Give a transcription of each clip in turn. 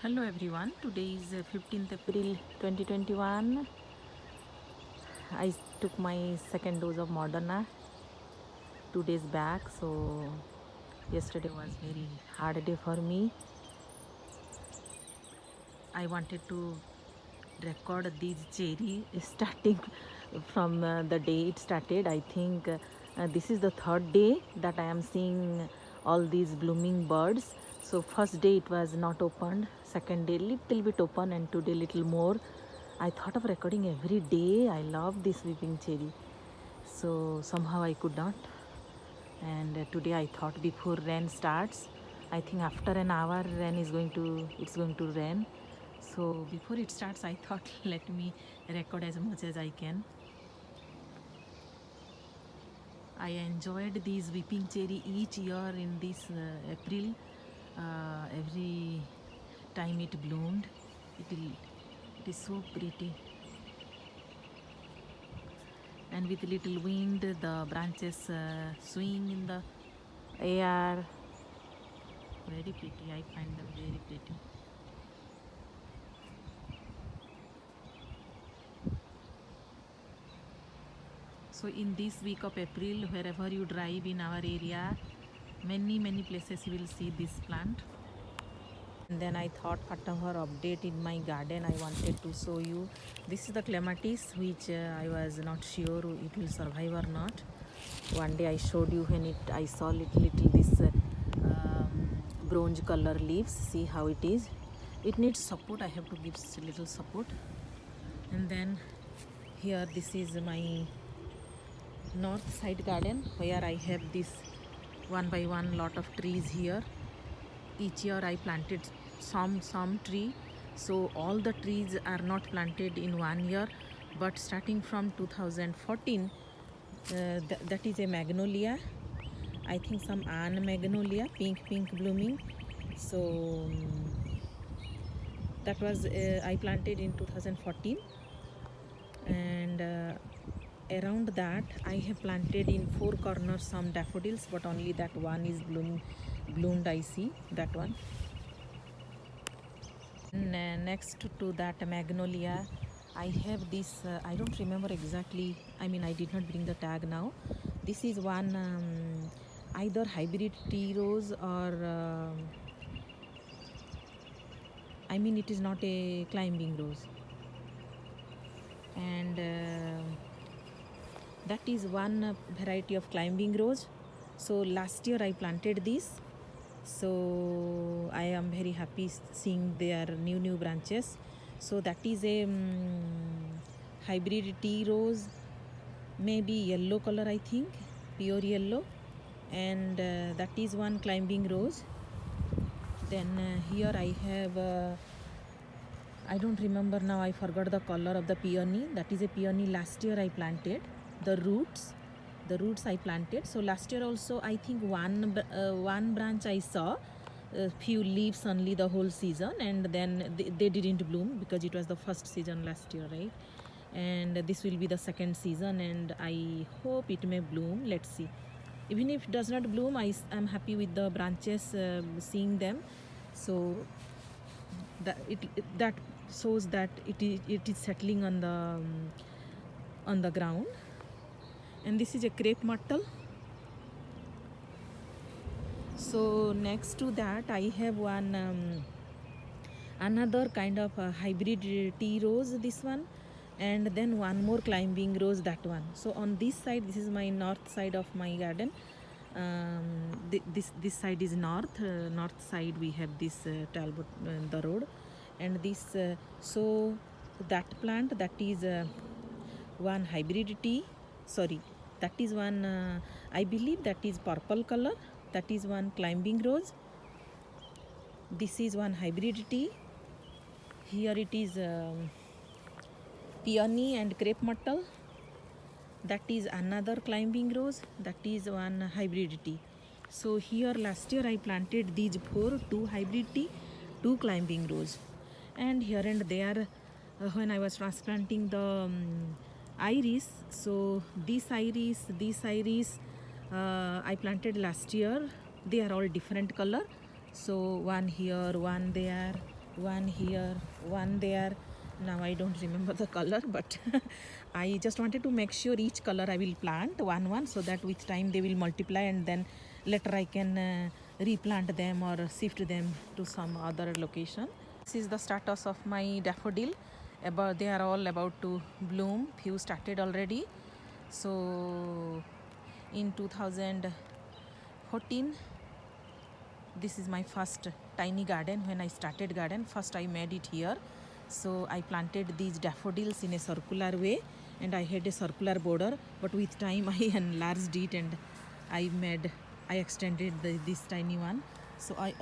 Hello everyone, today is 15th April 2021. I took my second dose of Moderna 2 days back, so yesterday was very hard day for me. I wanted to record these cherry starting from the day it started. I think this is the third day that I am seeing all these blooming birds. So first day it was not opened, second day little bit open, and today little more. I thought of recording every day. I love this weeping cherry, so somehow I could not. And today I thought before rain starts, I think after an hour it's going to rain. So before it starts, I thought let me record as much as I can. I enjoyed these weeping cherry each year in this April. Every time it bloomed, it is so pretty. And with little wind, the branches swing in the air. Very pretty. I find them very pretty. So in this week of April, wherever you drive in our area, many places you will see this plant. And then I thought whatever update in my garden I wanted to show you. This is the clematis, which I was not sure it will survive or not. One day I showed you when I saw little this bronze color leaves. See how it is. It needs support. I have to give little support. And then here, this is my north side garden where I have this one by one lot of trees here. Each year I planted some tree, so all the trees are not planted in 1 year, but starting from 2014, that is a magnolia. I think some Ann magnolia, pink blooming. So that was I planted in 2014, and around that I have planted in four corners some daffodils, but only that one is bloomed. I see that one. Next to that magnolia, I have this I don't remember exactly, I mean I did not bring the tag now. This is one either hybrid tea rose or I mean it is not a climbing rose. And that is one variety of climbing rose. So last year I planted this, so I am very happy seeing their new branches. So that is a hybrid tea rose, maybe yellow color, I think pure yellow. And that is one climbing rose. Then here I have I don't remember now, I forgot the color of the peony. That is a peony last year I planted. The roots I planted. So last year also I think one branch I saw, a few leaves only the whole season, and then they didn't bloom because it was the first season last year, right? And this will be the second season, and I hope it may bloom. Let's see. Even if it does not bloom, I am happy with the branches, seeing them. So that shows that it is settling on the ground. And this is a crepe myrtle. So next to that I have one another kind of hybrid tea rose, this one, and then one more climbing rose, that one. So on this side, this is my north side of my garden. This side is north side we have this Talbot, the road, and this so that plant, that is one hybrid tea, sorry, that is one I believe that is purple color, that is one climbing rose. This is one hybrid tea. Here it is peony and crepe myrtle. That is another climbing rose. That is one hybrid tea. So here last year I planted these two hybrid tea, two climbing rose, and here and there when I was transplanting the iris. So this iris I planted last year. They are all different color. So one here, one there, one here, one there. Now I don't remember the color, but I just wanted to make sure each color I will plant one so that with time they will multiply, and then later I can replant them or shift them to some other location. This is the status of my daffodil. About they are all about to bloom. Few started already. So in 2014, this is my first tiny garden. When I started garden, first I made it here. So I planted these daffodils in a circular way, and I had a circular border, but with time I enlarged it, and I extended this tiny one. So I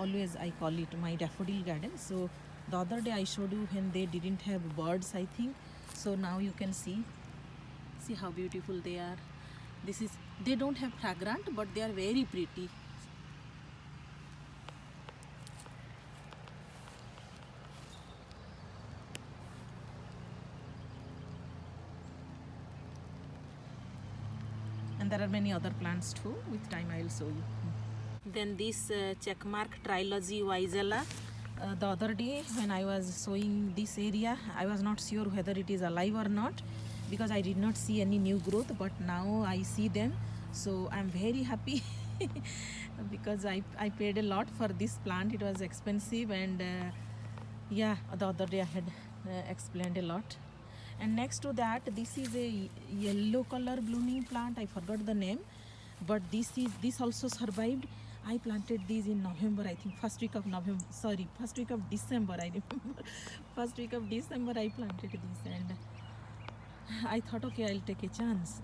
call it my daffodil garden. So the other day I showed you when they didn't have birds, I think. So now you can see how beautiful they are. They don't have fragrant, but they are very pretty. And there are many other plants too. With time I will show you. Then this checkmark trilogy Weizella. The other day when I was showing this area, I was not sure whether it is alive or not, because I did not see any new growth, but now I see them. So I'm very happy because I paid a lot for this plant. It was expensive, and yeah, the other day I had explained a lot. And next to that, this is a yellow color blooming plant. I forgot the name, but this also survived. I planted these in November, I think first week of December, I remember. First week of December I planted these, and I thought, okay, I'll take a chance,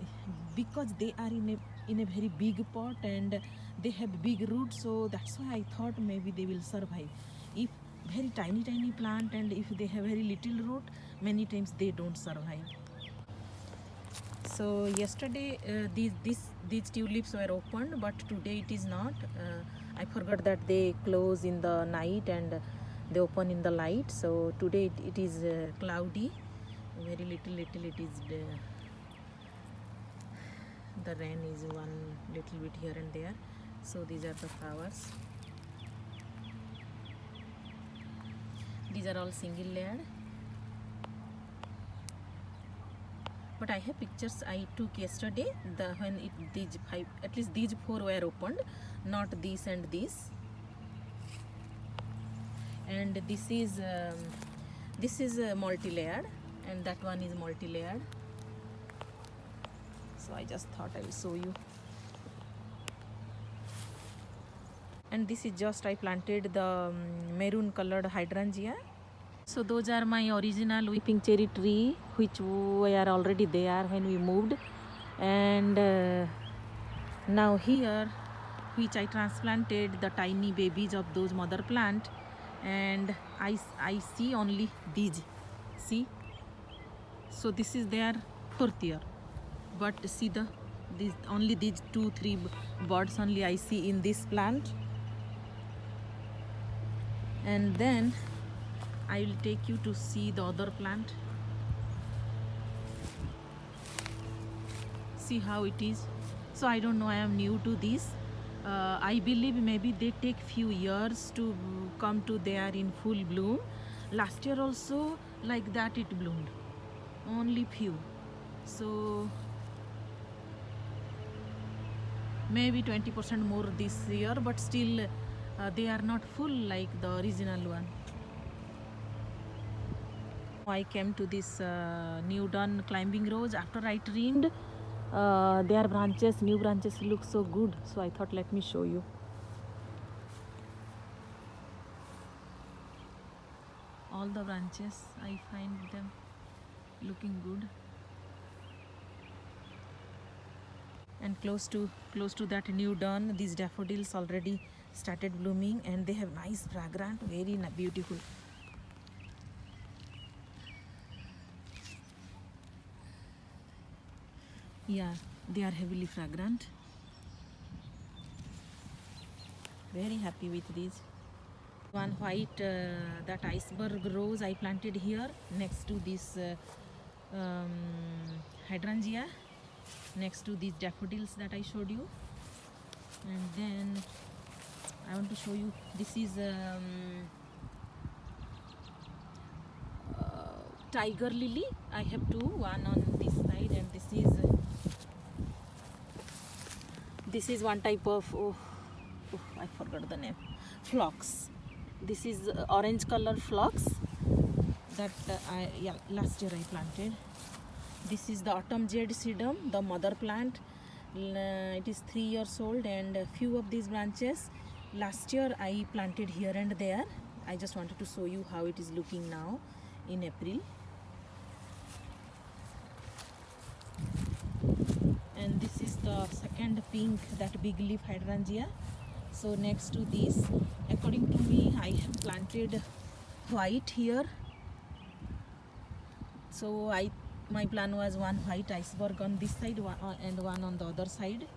because they are in a very big pot and they have big roots. So that's why I thought maybe they will survive. If very tiny plant, and if they have very little root, many times they don't survive. So yesterday these tulips were opened, but today it is not. I forgot that they close in the night and they open in the light. So today it is cloudy, very little it is. The rain is one little bit here and there. So these are the flowers. These are all single layered. But I have pictures I took yesterday. At least these 4 were opened, not these and these. And this is multi-layered, and that one is multi-layered. So I just thought I will show you. And this is just I planted the maroon colored hydrangea. So those are my original weeping cherry tree, which were already there when we moved. And now here, which I transplanted the tiny babies of those mother plant, and I see only these. See? So this is their 4th year. But see only these 2-3 buds only I see in this plant. And then I will take you to see the other plant. See how it is. So I don't know, I am new to this. I believe maybe they take few years to come to there in full bloom. Last year also like that it bloomed, only few. So maybe 20% more this year, but still they are not full like the original one. I came to this new done climbing rose after I trimmed. Their new branches look so good, so I thought let me show you. All the branches, I find them looking good. And close to that new dawn, these daffodils already started blooming, and they have nice fragrant, very beautiful. Yeah, they are heavily fragrant. Very happy with these. One white that iceberg rose I planted here next to this hydrangea, next to these daffodils that I showed you. And then I want to show you, this is tiger lily. I have two, one on this side, and this is one type of I forgot the name, phlox. This is orange color phlox that last year I planted. This is the autumn jade sedum, the mother plant. It is 3 years old, and a few of these branches last year I planted here and there. I just wanted to show you how it is looking now in April. And this is the second pink, that big leaf hydrangea. So next to this, according to me, I have planted white here. So my plan was one white iceberg on this side and one on the other side.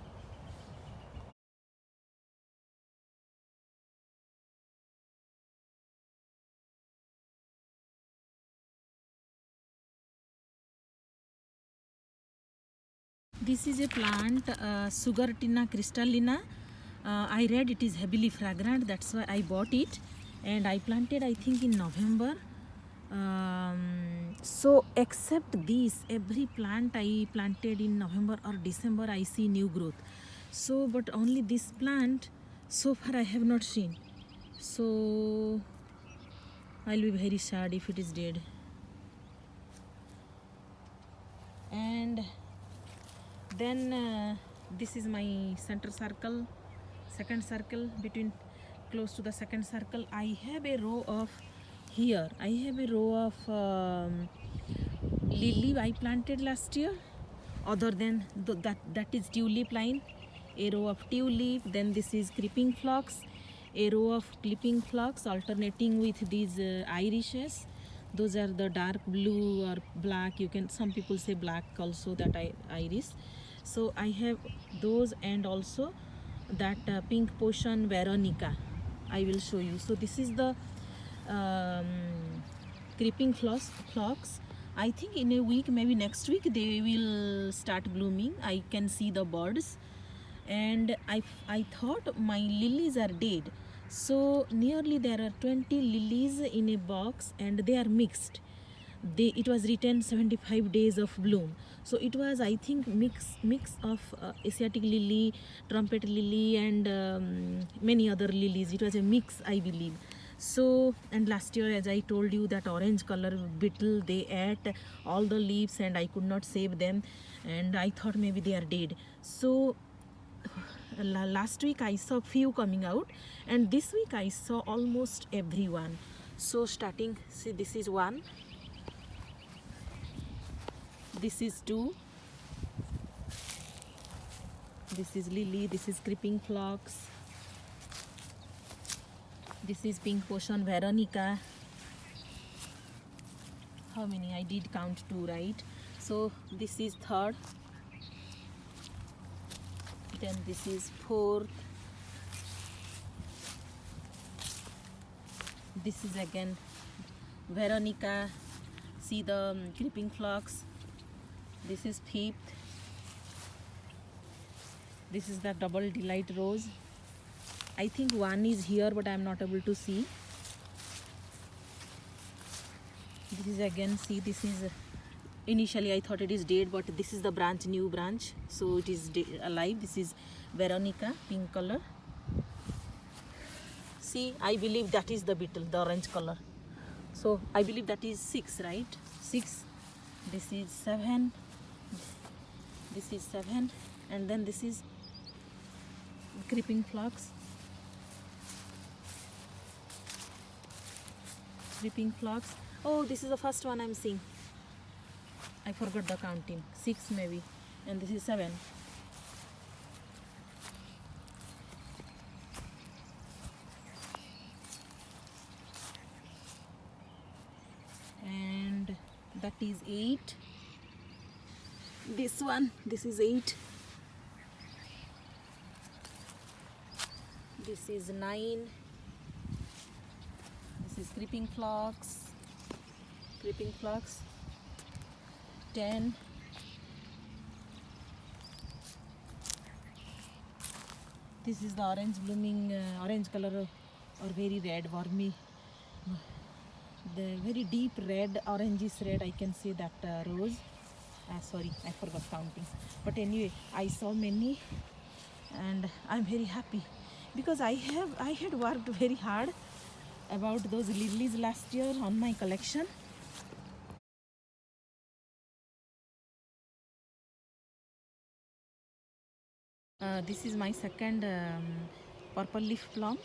This is a plant, Sugartina crystallina. I read it is heavily fragrant, that's why I bought it, and I planted I think in November. So except this, every plant I planted in November or December I see new growth. So but only this plant so far I have not seen. So I'll be very sad if it is dead. And then this is my center circle, second circle, between close to the second circle I have a row of, here I have a row of lily I planted last year. Other than that is tulip line, a row of tulip. Then this is creeping phlox, a row of creeping phlox alternating with these irishes. Those are the dark blue or black, you can, some people say black also, that iris. So I have those, and also that pink potion Veronica I will show you. So this is the creeping phlox. I think in a week, maybe next week, they will start blooming. I can see the birds. And I thought my lilies are dead. So nearly there are 20 lilies in a box, and they are mixed. It was written 75 days of bloom. So it was, I think, mix of Asiatic lily, trumpet lily, and many other lilies. It was a mix, I believe. So, and last year, as I told you, that orange color beetle, they ate all the leaves and I could not save them, and I thought maybe they are dead. So last week I saw few coming out, and this week I saw almost everyone. So starting, see, this is one, this is two, this is lily, this is creeping phlox, this is pink potion Veronica. How many? I did count two, right? So this is third, then this is fourth, this is again Veronica. See the creeping phlox. This is fifth, this is the double delight rose. I think one is here, but I am not able to see. This is again, see, this is initially I thought it is dead, but this is the branch, new branch, so it is alive. This is Veronica, pink color. See, I believe that is the beetle, the orange color. So I believe that is 6, right? 6. This is 7. This is 7, and then this is creeping phlox. Creeping phlox. Oh, this is the first one I'm seeing. I forgot the counting. 6 maybe, and this is 7. And that is 8. This one, this is 8. This is 9. This is creeping phlox. 10. This is the orange blooming, orange color or very red wormy. the very deep red, orangish red, I can say that rose. Sorry, I forgot counting. But anyway, I saw many, and I'm very happy because I had worked very hard about those lilies last year on my collection. This is my second purple leaf plum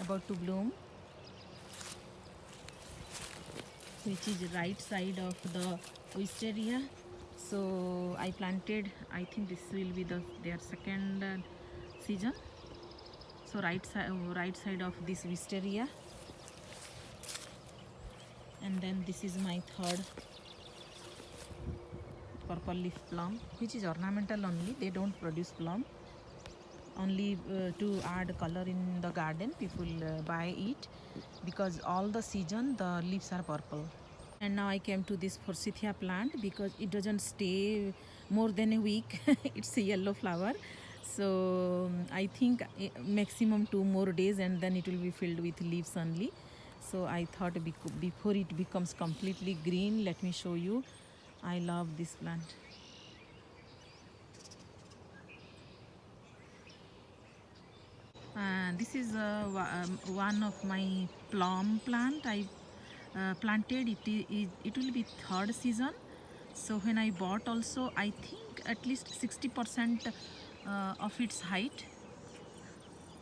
about to bloom, which is right side of the wisteria. So I planted, I think this will be their second season. So right side of this wisteria, and then this is my third purple leaf plum, which is ornamental only. They don't produce plum, only to add color in the garden. People buy it because all the season the leaves are purple. And now I came to this forsythia plant because it doesn't stay more than a week. It's a yellow flower, so I think maximum 2 more days and then it will be filled with leaves only. So I thought before it becomes completely green, let me show you. I love this plant. This is one of my plum plant I planted. It will be third season. So when I bought also, I think at least 60% of its height,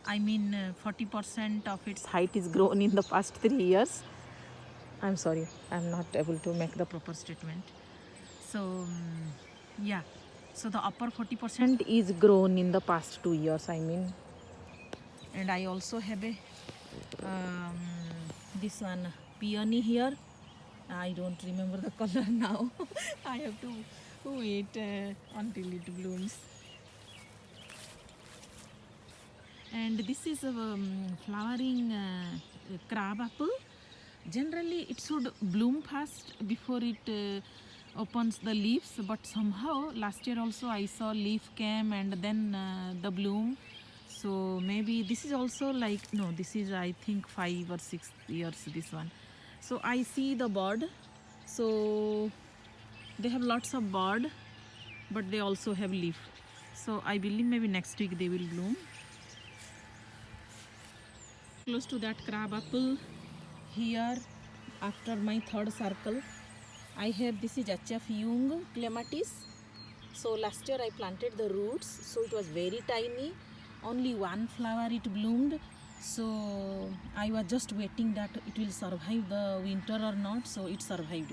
I mean 40% of its height is grown in the past 3 years. I'm sorry, I'm not able to make the proper statement. So yeah, so the upper 40% is grown in the past 2 years, I mean. And I also have a this one peony here. I don't remember the color now. I have to wait until it blooms. And this is a flowering crab apple. Generally it should bloom fast before it opens the leaves, but somehow last year also I saw leaf came and then the bloom. So maybe this is also like, no, this is I think 5 or 6 years, this one. So I see the bud, so they have lots of bud, but they also have leaf. So I believe maybe next week they will bloom. Close to that crab apple, here after my third circle I have, this is H.F. Young clematis. So last year I planted the roots, so it was very tiny, only one flower it bloomed. So I was just waiting that it will survive the winter or not. So it survived,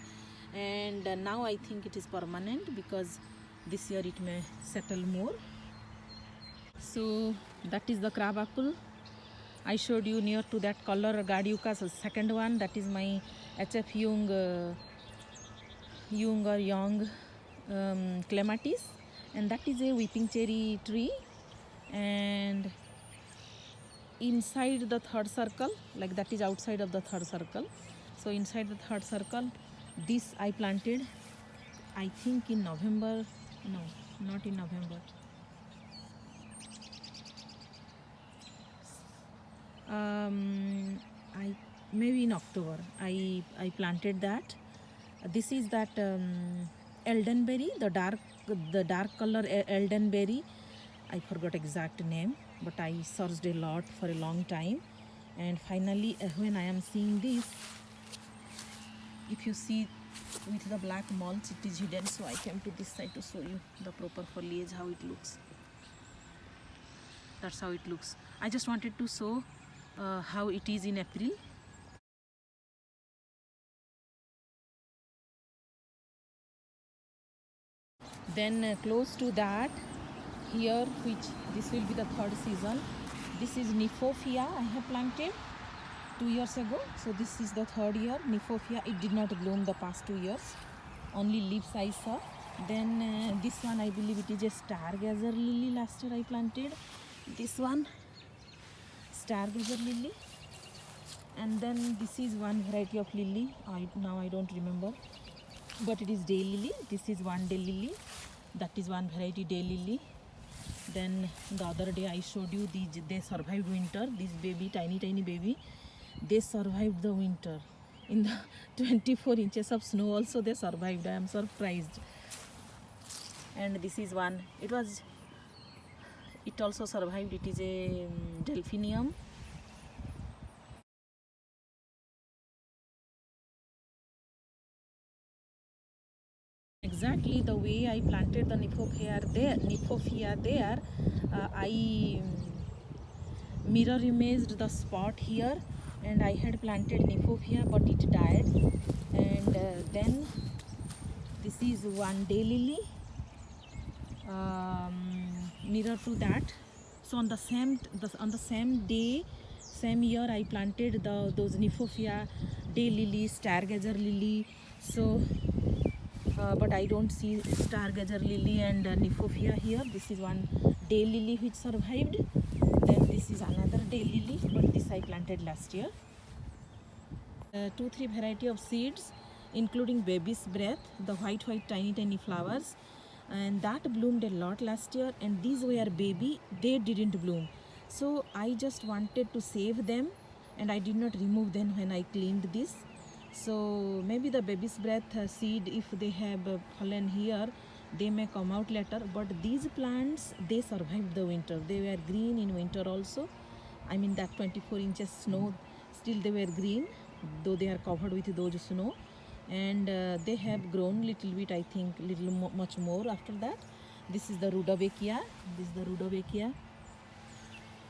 and now I think it is permanent because this year it may settle more. So that is the crab apple. I showed you near to that color Gadiuca's second one, that is my H.F. Young clematis, and that is a weeping cherry tree. And inside the third circle, like that is outside of the third circle, so inside the third circle, this I planted I think in November, no, not in November, I maybe in October I planted that. This is that eldenberry, the dark color eldenberry. I forgot exact name, but I searched a lot for a long time, and finally when I am seeing this, if you see with the black mulch it is hidden, so I came to this side to show you the proper foliage, how it looks. That's how it looks. I just wanted to show how it is in April. Then close to that, here, which this will be the third season, this is Kniphofia I have planted 2 years ago. So this is the third year. Kniphofia, it did not bloom the past 2 years, only leaves I saw. Then this one, I believe it is a stargazer lily. Last year I planted this one, stargazer lily. And then this is one variety of lily, now I don't remember, but it is day lily. This is one day lily, that is one variety, day lily. Then the other day I showed you they survived winter, this baby, tiny baby. they survived the winter. In the 24 inches of snow also they survived. I am surprised. And this is one, it also survived. It is a delphinium. Exactly the way I planted the Kniphofia there, I mirror imaged the spot here, and I had planted Kniphofia but it died. And then this is one daylily, mirror to that. So on the same day, same year, I planted those Kniphofia, daylily, stargazer lily. So but I don't see stargazer lily and Kniphofia here. This is one daylily which survived. Then this is another daylily, but this I planted last year. 2-3 variety of seeds, including baby's breath, the white tiny flowers, and that bloomed a lot last year. And these were baby, they didn't bloom. So I just wanted to save them, and I did not remove them when I cleaned this. So maybe the baby's breath seed, if they have fallen here, they may come out later. But these plants, they survived the winter. They were green in winter also. I mean that 24 inches snow, still they were green, though they are covered with those snow. And they have grown little bit, I think much more after that. This is the Rudbeckia.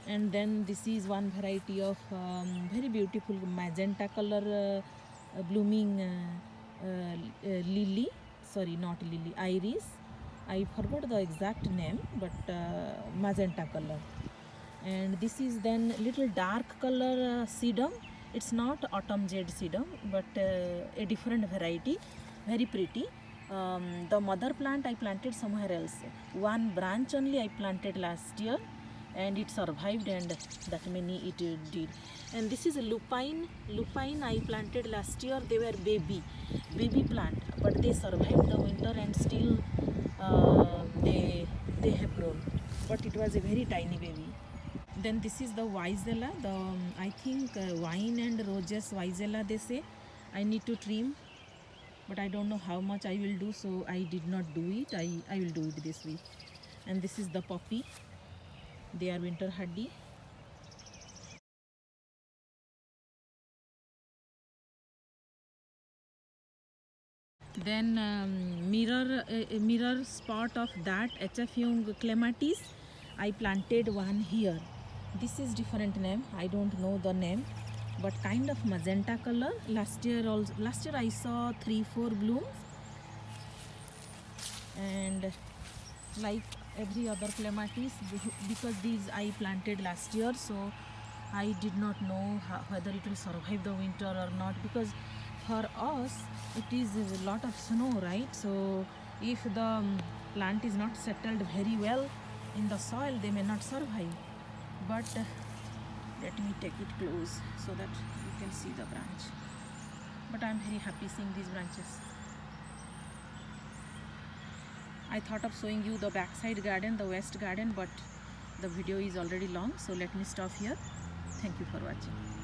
And then this is one variety of very beautiful magenta color blooming lily, sorry, not lily, iris. I forgot the exact name, but magenta color. And this is then little dark color sedum. It's not autumn jade sedum, but a different variety, very pretty. The mother plant I planted somewhere else. One branch only I planted last year, and it survived, and that many it did. And this is a lupine I planted last year. They were baby plant, but they survived the winter, and still they have grown, but it was a very tiny baby. Then this is the Weissella, I think wine and roses Weissella they say. I need to trim, but I don't know how much I will do, so I did not do it. I will do it this week. And this is the poppy, they are winter hardy. Then mirror spot of that H.F. Young clematis, I planted one here. This is different name, I don't know the name, but kind of magenta color. Last year I saw 3-4 blooms, and like every other clematis, because these I planted last year, so I did not know whether it will survive the winter or not, because for us it is a lot of snow, right? So if the plant is not settled very well in the soil, they may not survive. But let me take it close so that you can see the branch. But I am very happy seeing these branches. I thought of showing you the backside garden, the west garden, but the video is already long, so let me stop here. Thank you for watching.